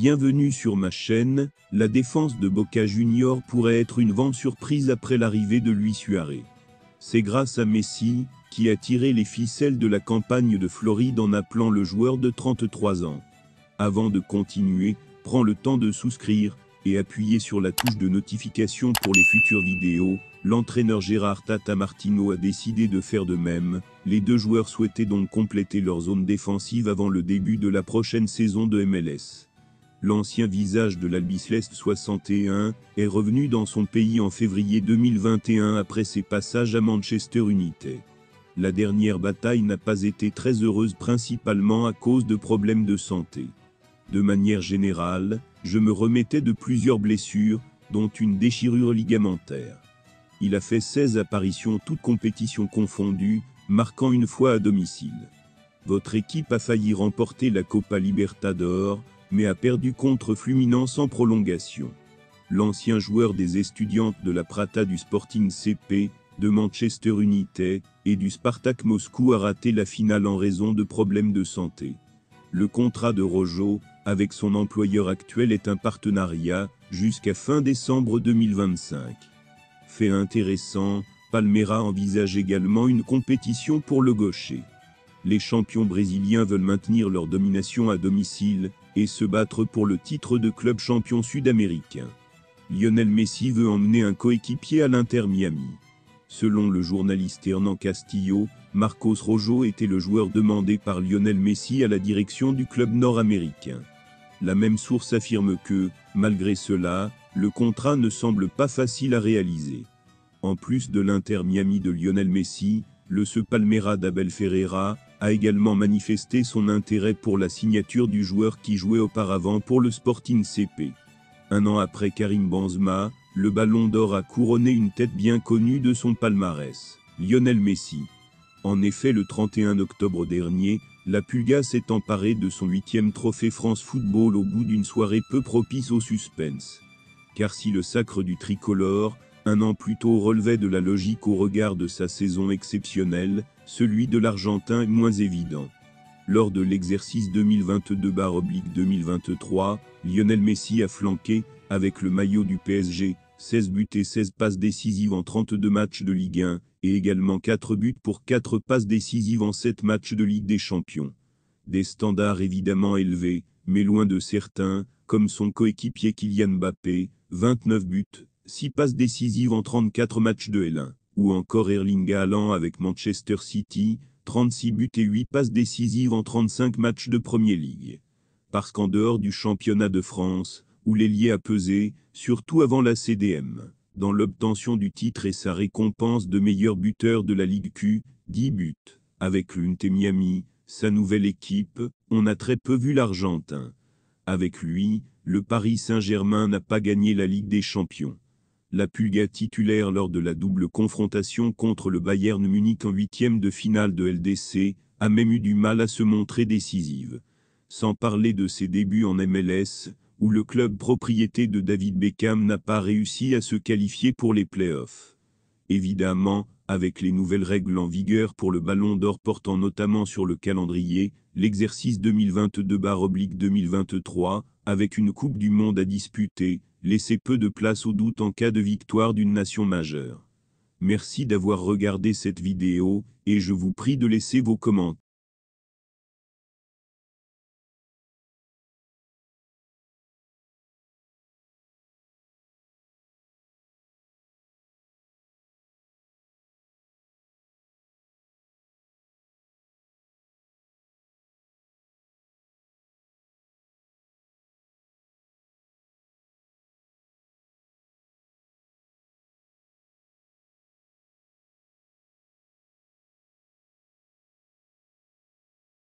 Bienvenue sur ma chaîne. La défense de Boca Juniors pourrait être une vente surprise après l'arrivée de Luis Suarez. C'est grâce à Messi, qui a tiré les ficelles de la campagne de Floride en appelant le joueur de 33 ans. Avant de continuer, prends le temps de souscrire et appuyer sur la touche de notification pour les futures vidéos. L'entraîneur Gérard Tata Martino a décidé de faire de même. Les deux joueurs souhaitaient donc compléter leur zone défensive avant le début de la prochaine saison de MLS. L'ancien visage de l'Albiceleste 61 est revenu dans son pays en février 2021 après ses passages à Manchester United. La dernière bataille n'a pas été très heureuse principalement à cause de problèmes de santé. De manière générale, je me remettais de plusieurs blessures, dont une déchirure ligamentaire. Il a fait 16 apparitions toutes compétitions confondues, marquant une fois à domicile. Votre équipe a failli remporter la Copa Libertadores, mais a perdu contre Fluminense en prolongation. L'ancien joueur des Estudiantes de la Prata du Sporting CP, de Manchester United et du Spartak Moscou a raté la finale en raison de problèmes de santé. Le contrat de Rojo, avec son employeur actuel est un partenariat, jusqu'à fin décembre 2025. Fait intéressant, Palmeiras envisage également une compétition pour le gaucher. Les champions brésiliens veulent maintenir leur domination à domicile, et se battre pour le titre de club champion sud-américain. Lionel Messi veut emmener un coéquipier à l'Inter Miami. Selon le journaliste Hernan Castillo, Marcos Rojo était le joueur demandé par Lionel Messi à la direction du club nord-américain. La même source affirme que, malgré cela, le contrat ne semble pas facile à réaliser. En plus de l'Inter Miami de Lionel Messi, le Palmeiras d'Abel Ferreira a également manifesté son intérêt pour la signature du joueur qui jouait auparavant pour le Sporting CP. Un an après Karim Benzema, le Ballon d'Or a couronné une tête bien connue de son palmarès, Lionel Messi. En effet, le 31 octobre dernier, la Pulga s'est emparée de son 8e trophée France Football au bout d'une soirée peu propice au suspense. Car si le sacre du tricolore, un an plus tôt relevait de la logique au regard de sa saison exceptionnelle, celui de l'Argentin est moins évident. Lors de l'exercice 2022/2023, Lionel Messi a flanqué, avec le maillot du PSG, 16 buts et 16 passes décisives en 32 matchs de Ligue 1, et également 4 buts pour 4 passes décisives en 7 matchs de Ligue des Champions. Des standards évidemment élevés, mais loin de certains, comme son coéquipier Kylian Mbappé, 29 buts, 6 passes décisives en 34 matchs de L1, ou encore Erling Haaland avec Manchester City, 36 buts et 8 passes décisives en 35 matchs de Premier League. Parce qu'en dehors du championnat de France, où l'ailier a pesé, surtout avant la CDM, dans l'obtention du titre et sa récompense de meilleur buteur de la Ligue Q, 10 buts. Avec l'Inter Miami, sa nouvelle équipe, on a très peu vu l'Argentin. Avec lui, le Paris Saint-Germain n'a pas gagné la Ligue des Champions. La Pulga titulaire lors de la double confrontation contre le Bayern Munich en 8e de finale de LDC, a même eu du mal à se montrer décisive. Sans parler de ses débuts en MLS, où le club propriété de David Beckham n'a pas réussi à se qualifier pour les playoffs. Évidemment, avec les nouvelles règles en vigueur pour le Ballon d'Or portant notamment sur le calendrier, l'exercice 2022/2023, avec une Coupe du Monde à disputer, laissait peu de place au doute en cas de victoire d'une nation majeure. Merci d'avoir regardé cette vidéo, et je vous prie de laisser vos commentaires.